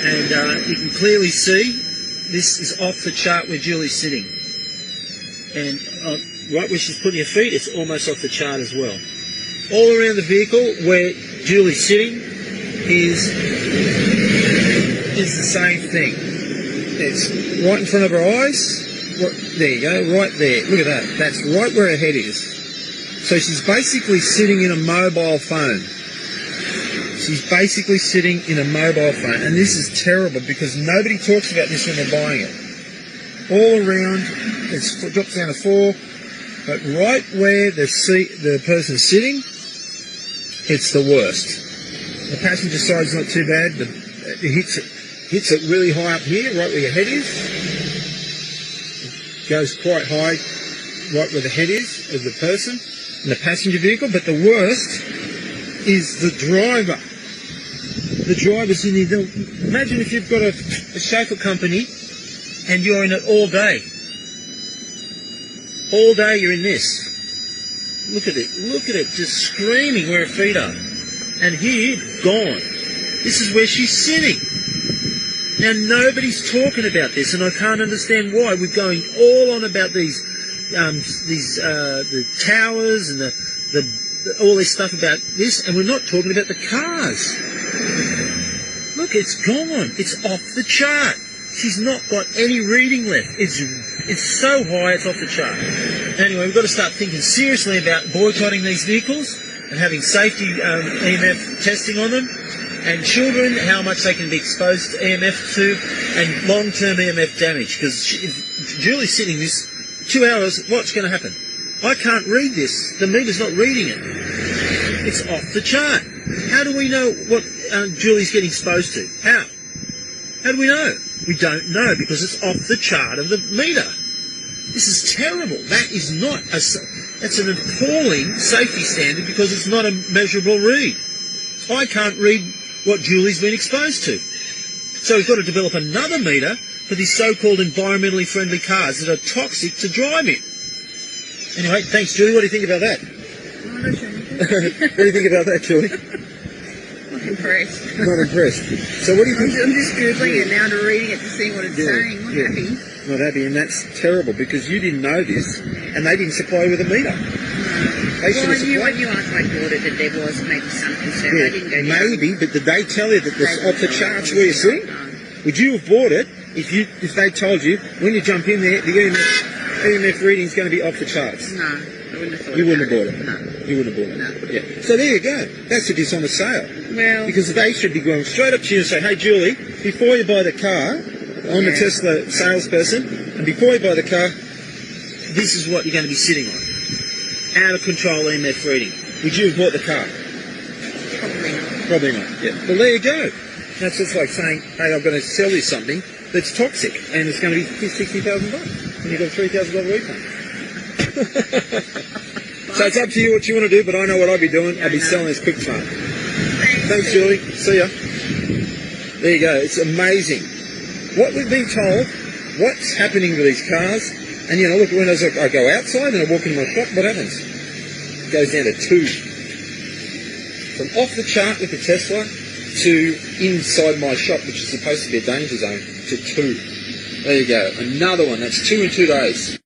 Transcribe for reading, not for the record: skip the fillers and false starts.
And you can clearly see this is off the chart where Julie's sitting. And right where she's putting her feet, it's almost off the chart as well. All around the vehicle where Julie's sitting is the same thing. It's right in front of her eyes. There you go, right there. Look at that. That's right where her head is. So she's basically sitting in a mobile phone. She's basically sitting in a mobile phone. And this is terrible because nobody talks about this when they're buying it. All around, it drops down to 4. But right where the person's sitting, it's the worst. The passenger side's not too bad. It hits it really high up here, right where your head is. It goes quite high, right where the head is of the person in the passenger vehicle. But the worst is the driver. The driver's in there. Imagine if you've got a chauffeur company and you're in it all day. All day you're in this. Look at it, just screaming where her feet are. And here, gone. This is where she's sitting. Now nobody's talking about this, and I can't understand why. We're going all on about the towers and all this stuff about this, and we're not talking about the cars. Look, it's gone. It's off the chart. She's not got any reading left. It's so high, it's off the chart. Anyway, we've got to start thinking seriously about boycotting these vehicles and having safety EMF testing on them, and children, how much they can be exposed to EMF to, and long-term EMF damage. Because if Julie's sitting this 2 hours, what's going to happen? I can't read this. The meter's not reading it. It's off the chart. How do we know what Julie's getting exposed to? How? How do we know? We don't know because it's off the chart of the meter. This is terrible. That is not that's an appalling safety standard because it's not a measurable read. I can't read what Julie's been exposed to. So we've got to develop another meter for these so-called environmentally friendly cars that are toxic to drive in. Anyway, thanks, Julie. What do you think about that? What do you think about that, Julie? Not impressed. Not impressed. So what do you think? I'm just Googling it now to reading it to see what it's saying. Not happy. Not happy, and that's terrible because you didn't know this and they didn't supply you with a meter. They should have supplied. You asked my daughter that there was maybe some concern. Yeah, I didn't go down. maybe, but did they tell you that this off the charts where you're sitting? Would you have bought it if they told you when you jump in there the EMF reading is going to be off the charts? No, I wouldn't have thought. You wouldn't have bought it. No. You wouldn't have bought it. No. Yeah. So there you go. That's a dishonest sale. Well, because they should be going straight up to you and say, "Hey, Julie, before you buy the car, I'm a Tesla salesperson, and before you buy the car, this is what you're going to be sitting on. Out of control EMF reading. Would you have bought the car?" probably not. Probably not. Yeah. Well, there you go. That's just like saying, "Hey, I'm going to sell you something that's toxic, and it's going to be $60,000, and you've got a $3,000 refund." So it's up to you what you want to do, but I know what I'd be doing. I'd be selling this quick smart. Thanks, Julie. See ya. There you go. It's amazing. What we've been told, what's happening with these cars, and you know, look, when I go outside and I walk into my shop, what happens? It goes down to 2. From off the chart with the Tesla to inside my shop, which is supposed to be a danger zone, to 2. There you go. Another one. That's 2 in 2 days.